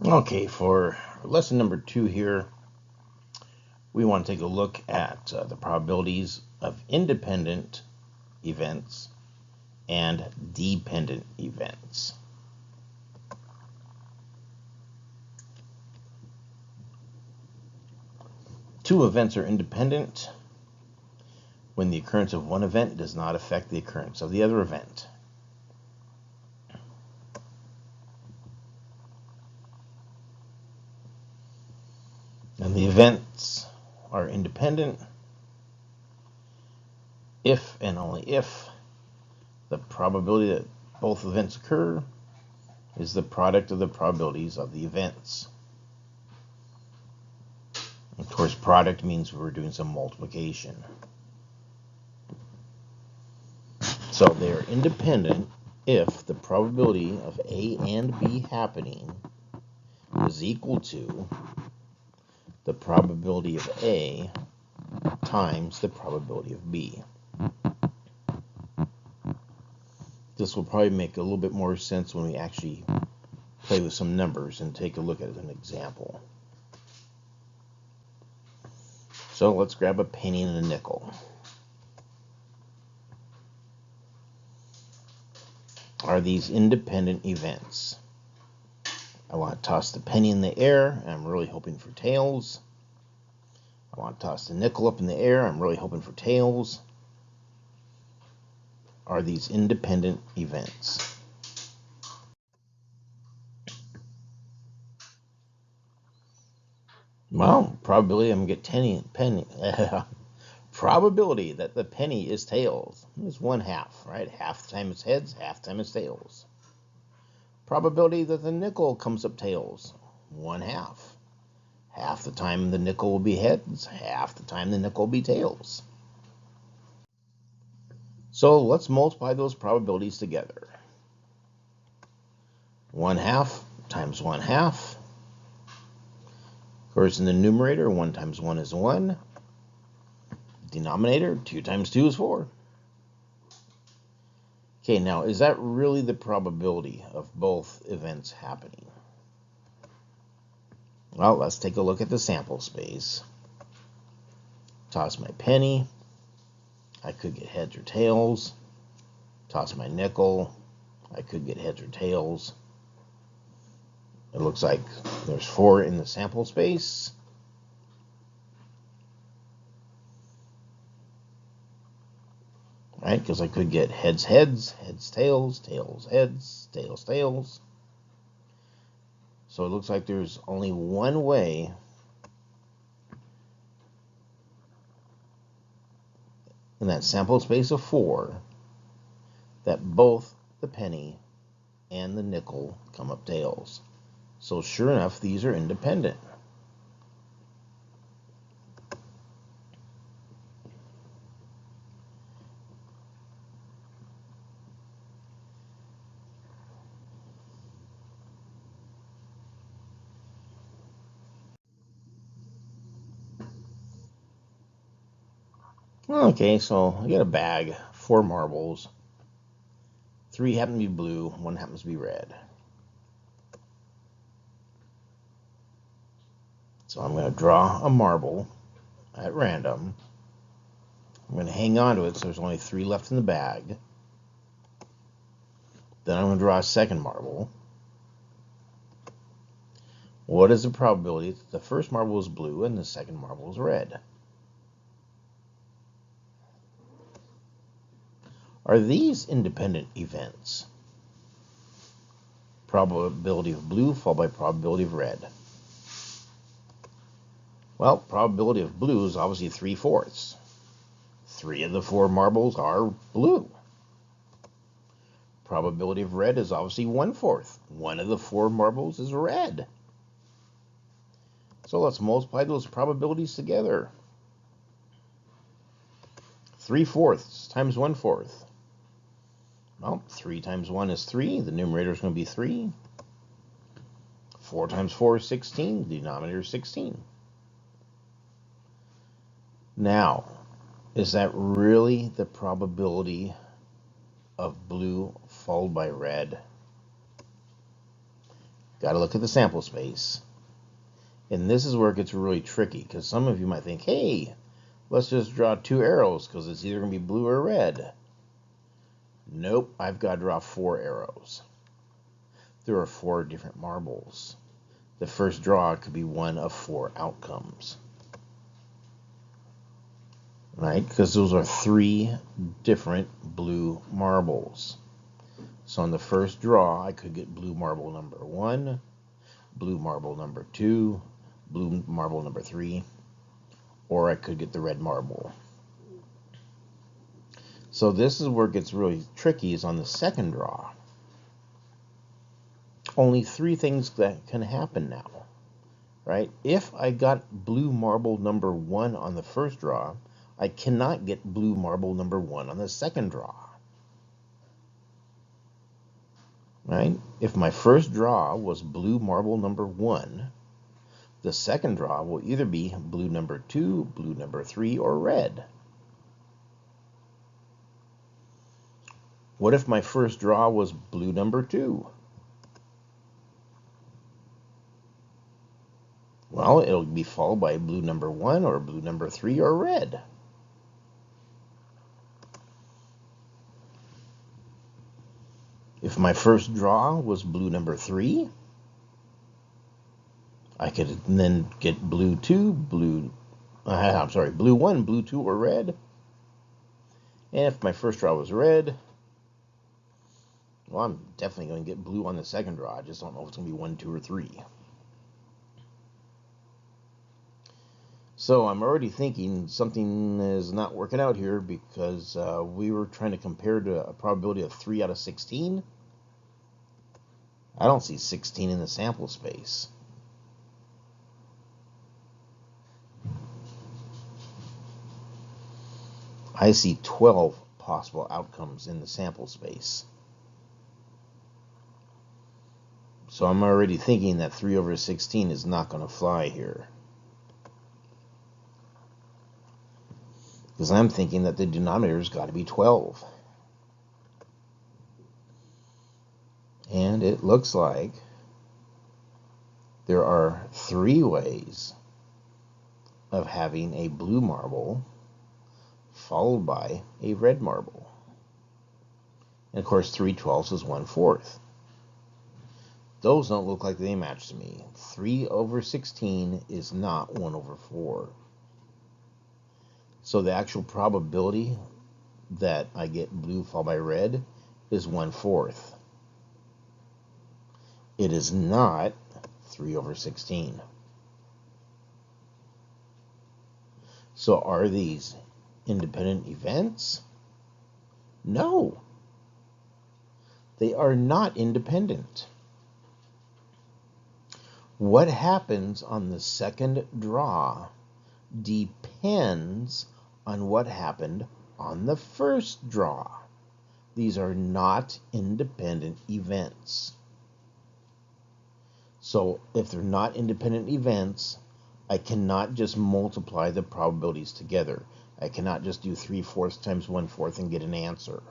Okay, for lesson number 2 here, we want to take a look at the probabilities of independent events and dependent events. Two events are independent when the occurrence of one event does not affect the occurrence of the other event. And the events are independent if and only if the probability that both events occur is the product of the probabilities of the events. Of course, product means we're doing some multiplication. So they are independent if the probability of A and B happening is equal to the probability of A times the probability of B. This will probably make a little bit more sense when we actually play with some numbers and take a look at an example. So let's grab a penny and a nickel. Are these independent events? I want to toss the penny in the air, and I'm really hoping for tails. I want to toss the nickel up in the air, I'm really hoping for tails. Are these independent events? Well, probability I'm going to get penny. Probability that the penny is tails is 1/2, right? Half the time it's heads, half the time it's tails. Probability that the nickel comes up tails, 1/2. Half the time the nickel will be heads, half the time the nickel will be tails. So let's multiply those probabilities together. 1/2 times 1/2. Of course, in the numerator, 1 times 1 is 1. Denominator, 2 times 2 is 4. Okay, now is that really the probability of both events happening? Well, let's take a look at the sample space. Toss my penny. I could get heads or tails. Toss my nickel. I could get heads or tails. It looks like there's 4 in the sample space. Right, because I could get heads, heads, heads, tails, tails, heads, tails, tails. So it looks like there's only one way in that sample space of 4 that both the penny and the nickel come up tails. So sure enough, these are independent. Okay, so I get a bag, 4 marbles. 3 happen to be blue, 1 happens to be red. So I'm going to draw a marble at random. I'm going to hang on to it so there's only 3 left in the bag. Then I'm going to draw a second marble. What is the probability that the first marble is blue and the second marble is red? Are these independent events? Probability of blue followed by probability of red. Well, probability of blue is obviously 3/4. 3 of the 4 marbles are blue. Probability of red is obviously 1/4. 1 of the 4 marbles is red. So let's multiply those probabilities together. 3/4 times 1/4. Well, 3 times 1 is 3. The numerator is going to be 3. 4 times 4 is 16. The denominator is 16. Now, is that really the probability of blue followed by red? Got to look at the sample space. And this is where it gets really tricky, because some of you might think, hey, let's just draw 2 arrows, because it's either going to be blue or red. Nope, I've got to draw 4 arrows. There are 4 different marbles. The first draw could be one of 4 outcomes. Right? Because those are 3 different blue marbles. So on the first draw, I could get blue marble number 1, blue marble number 2, blue marble number 3, or I could get the red marble. So this is where it gets really tricky, is on the second draw. Only 3 things that can happen now, right? If I got blue marble number 1 on the first draw, I cannot get blue marble number 1 on the second draw. Right? If my first draw was blue marble number 1, the second draw will either be blue number 2, blue number 3, or red. What if my first draw was blue number 2? Well, it'll be followed by blue number 1 or blue number 3 or red. If my first draw was blue number 3, I could then get blue 1, blue 2, or red. And if my first draw was red, well, I'm definitely going to get blue on the second draw. I just don't know if it's going to be 1, 2, or 3. So I'm already thinking something is not working out here, because we were trying to compare to a probability of 3 out of 16. I don't see 16 in the sample space. I see 12 possible outcomes in the sample space. So I'm already thinking that 3 over 16 is not going to fly here. Because I'm thinking that the denominator's got to be 12. And it looks like there are 3 ways of having a blue marble followed by a red marble. And of course, 3/12 is 1/4. Those don't look like they match to me. 3 over 16 is not 1 over 4. So the actual probability that I get blue followed by red is 1/4. It is not 3 over 16. So are these independent events? No. They are not independent. What happens on the second draw depends on what happened on the first draw. These are not independent events. So if they're not independent events, I cannot just multiply the probabilities together. I cannot just do 3/4 times 1/4 and get an answer.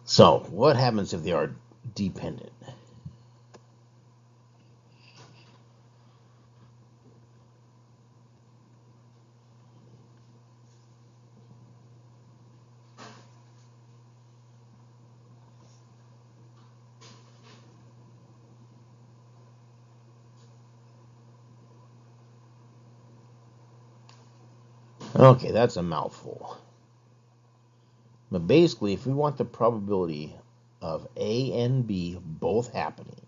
So what happens if they are dependent? Okay, that's a mouthful. But basically, if we want the probability of A and B both happening,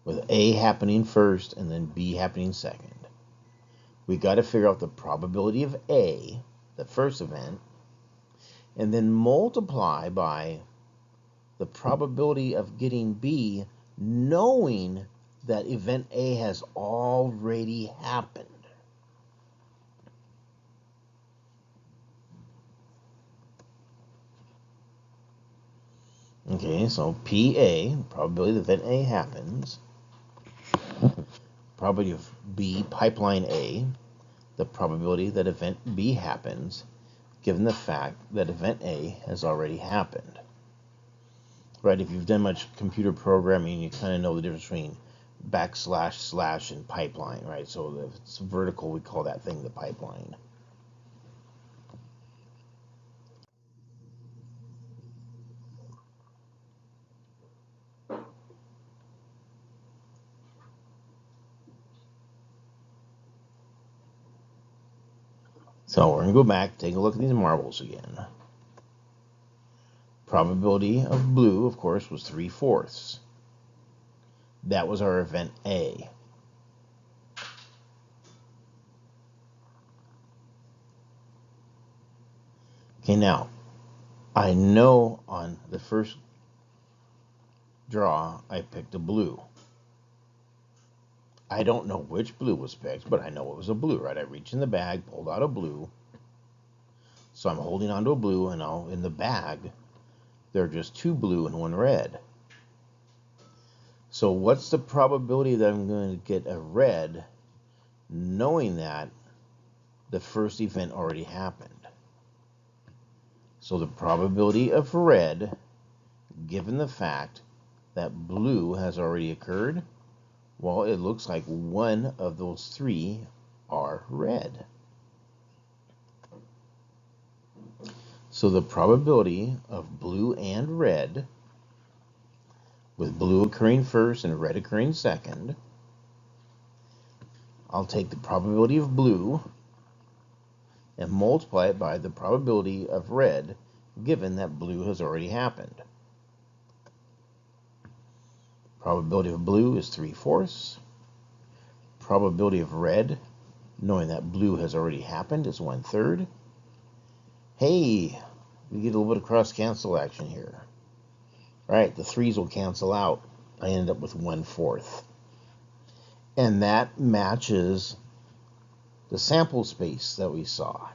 with A happening first and then B happening second, we got to figure out the probability of A, the first event, and then multiply by the probability of getting B, knowing that event A has already happened. Okay, so PA, probability that event A happens, probability of B, pipeline A, the probability that event B happens, given the fact that event A has already happened. Right, if you've done much computer programming, you kind of know the difference between backslash, slash, and pipeline, right? So if it's vertical, we call that thing the pipeline. So we're going to go back, take a look at these marbles again. Probability of blue, of course, was 3/4. That was our event A. Okay, now, I know on the first draw, I picked a blue. I don't know which blue was picked, but I know it was a blue, right? I reached in the bag, pulled out a blue. So I'm holding onto a blue, and now in the bag, there are just 2 blue and 1 red. So what's the probability that I'm going to get a red, knowing that the first event already happened? So the probability of red, given the fact that blue has already occurred, well, it looks like one of those 3 are red. So the probability of blue and red, with blue occurring first and red occurring second, I'll take the probability of blue and multiply it by the probability of red, given that blue has already happened. Probability of blue is 3/4. Probability of red, knowing that blue has already happened, is 1/3. Hey, we get a little bit of cross-cancel action here. Right, the 3's will cancel out. I end up with 1/4. And that matches the sample space that we saw.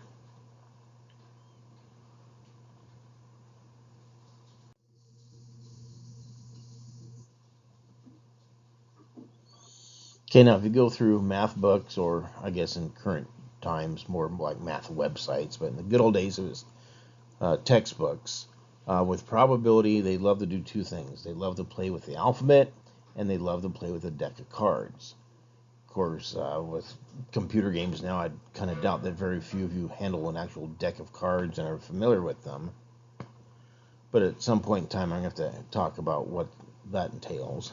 Okay, now if you go through math books, or I guess in current times, more like math websites, but in the good old days it was textbooks, with probability, they love to do 2 things. They love to play with the alphabet, and they love to play with a deck of cards. Of course, with computer games now, I kind of doubt that very few of you handle an actual deck of cards and are familiar with them. But at some point in time, I'm going to have to talk about what that entails.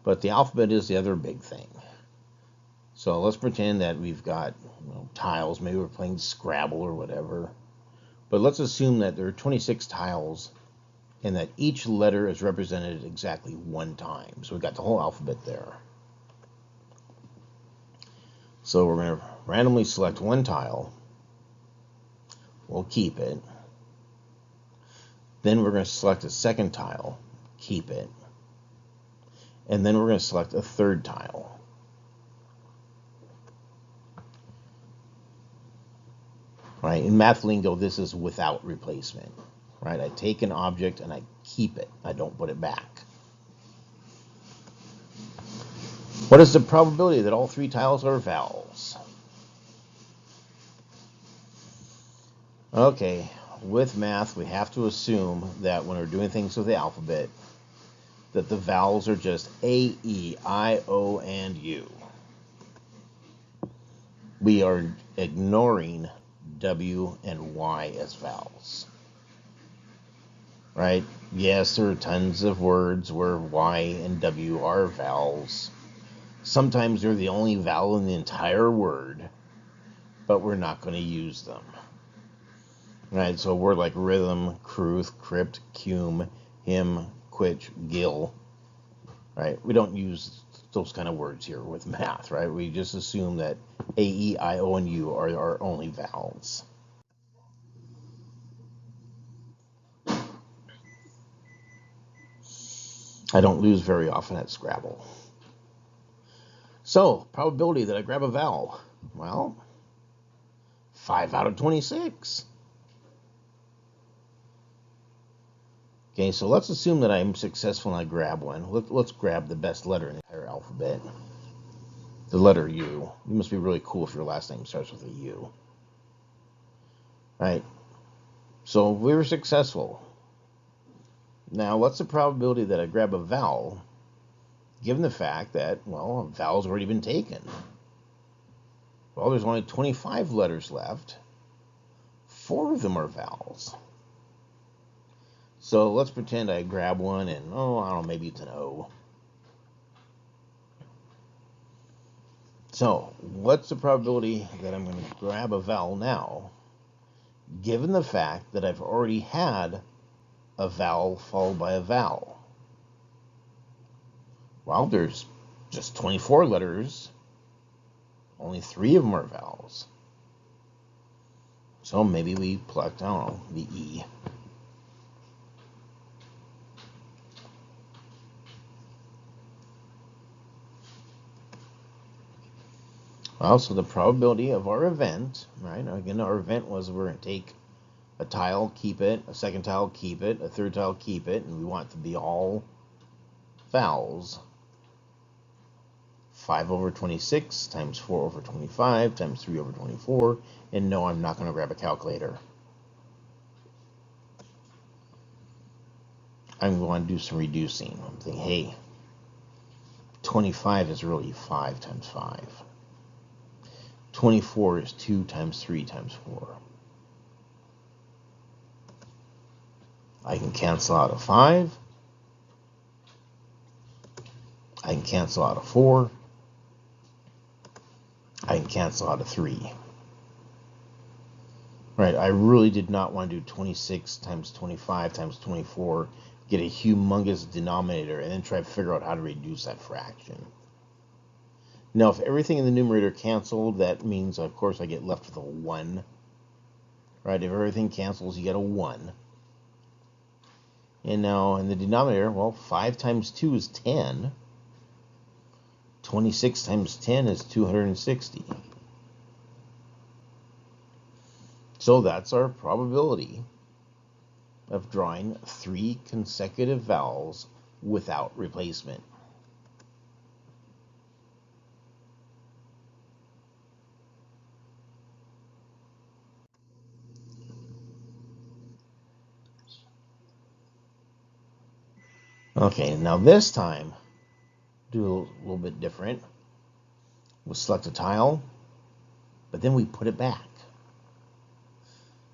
But the alphabet is the other big thing. So let's pretend that we've got tiles. Maybe we're playing Scrabble or whatever. But let's assume that there are 26 tiles and that each letter is represented exactly 1 time. So we've got the whole alphabet there. So we're going to randomly select 1 tile. We'll keep it. Then we're going to select a second tile. Keep it. And then we're going to select a third tile. Right? In math lingo, this is without replacement. Right? I take an object and I keep it. I don't put it back. What is the probability that all 3 tiles are vowels? Okay, with math, we have to assume that when we're doing things with the alphabet, that the vowels are just A, E, I, O, and U. We are ignoring W and Y as vowels. Right? Yes, there are tons of words where Y and W are vowels. Sometimes they're the only vowel in the entire word, but we're not going to use them. Right? So a word like rhythm, cruth, crypt, cume, hymn, quitch, gill. Right? We don't use those kind of words here with math, right? We just assume that A, E, I, O, and U are our only vowels. I don't lose very often at Scrabble. So, probability that I grab a vowel. Well, 5 out of 26. Okay, so let's assume that I'm successful and I grab one. Let's grab the best letter in the entire alphabet. The letter U. You must be really cool if your last name starts with a U. Right? So we were successful. Now, what's the probability that I grab a vowel, given the fact that, well, a vowel's already been taken? Well, there's only 25 letters left. 4 of them are vowels. So let's pretend I grab one and, I don't know, maybe it's an O. So, what's the probability that I'm going to grab a vowel now, given the fact that I've already had a vowel followed by a vowel? Well, there's just 24 letters. Only 3 of them are vowels. So maybe we plucked, I don't know, the E. Well, so the probability of our event, right? Again, our event was we're going to take a tile, keep it, a second tile, keep it, a third tile, keep it, and we want it to be all vowels. 5 over 26 times 4 over 25 times 3 over 24. And no, I'm not going to grab a calculator. I'm going to do some reducing. I'm thinking, hey, 25 is really 5 times 5. 24 is 2 times 3 times 4. I can cancel out a 5. I can cancel out a 4. I can cancel out a 3. Right, I really did not want to do 26 times 25 times 24, get a humongous denominator, and then try to figure out how to reduce that fraction. Now, if everything in the numerator canceled, that means, of course, I get left with a 1. Right, if everything cancels, you get a 1. And now in the denominator, well, 5 times 2 is 10. 26 times 10 is 260. So that's our probability of drawing 3 consecutive vowels without replacement. Okay, now this time, do a little bit different. We'll select a tile, but then we put it back.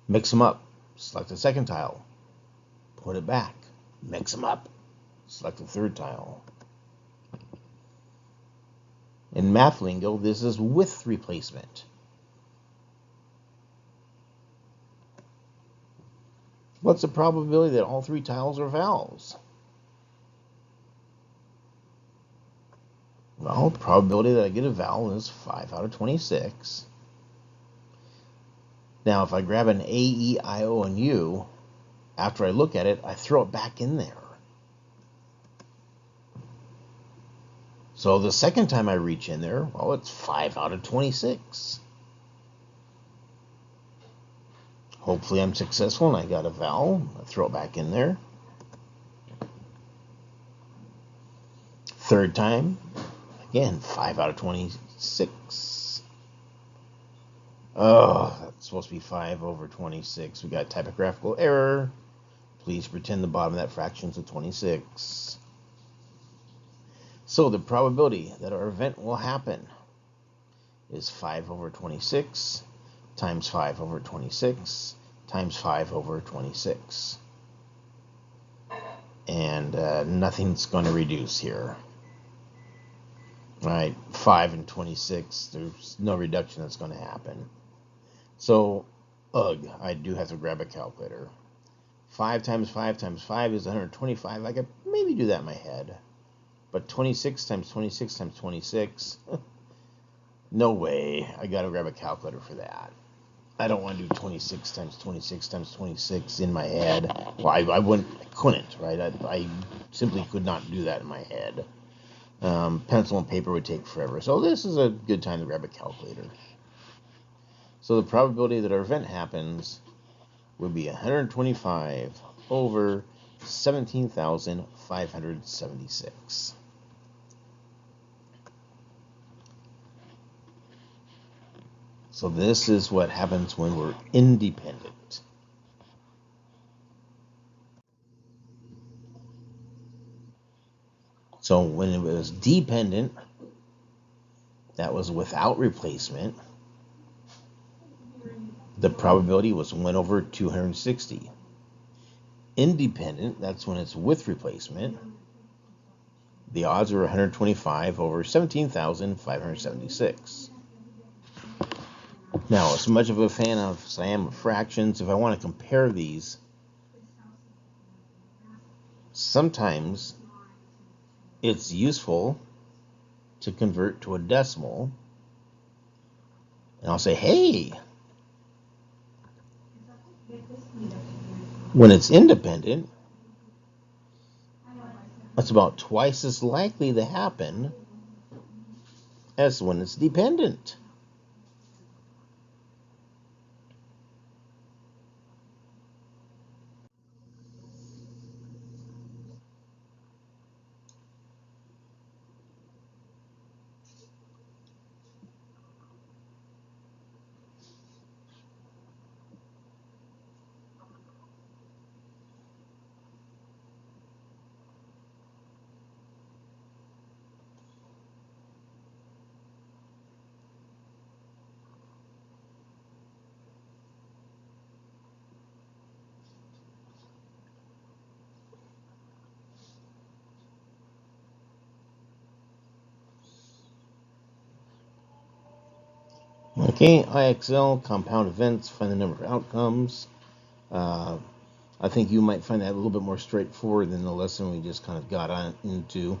Mix them up. Select a second tile. Put it back. Mix them up. Select a third tile. In math lingo, this is with replacement. What's the probability that all 3 tiles are vowels? Well, the probability that I get a vowel is 5 out of 26. Now, if I grab an A, E, I, O, and U, after I look at it, I throw it back in there. So the second time I reach in there, well, it's 5 out of 26. Hopefully I'm successful and I got a vowel. I throw it back in there. Third time, again, 5 out of 26. Oh, that's supposed to be 5 over 26. We got typographical error. Please pretend the bottom of that fraction is a 26. So the probability that our event will happen is 5 over 26 times 5 over 26 times 5 over 26. And nothing's going to reduce here. All right, 5 and 26, there's no reduction that's going to happen. So, I do have to grab a calculator. 5 times 5 times 5 is 125. I could maybe do that in my head. But 26 times 26 times 26, no way. I got to grab a calculator for that. I don't want to do 26 times 26 times 26 in my head. Well, I couldn't, right? I simply could not do that in my head. Pencil and paper would take forever. So this is a good time to grab a calculator. So the probability that our event happens would be 125 over 17,576. So this is what happens when we're independent. So when it was dependent, that was without replacement, the probability was 1 over 260. Independent, that's when it's with replacement. The odds are 125 over 17,576. Now, as much of a fan as I am of fractions, if I want to compare these, sometimes it's useful to convert to a decimal. And I'll say, hey, when it's independent, that's about twice as likely to happen as when it's dependent. Okay, IXL, compound events, find the number of outcomes. I think you might find that a little bit more straightforward than the lesson we just kind of got on into.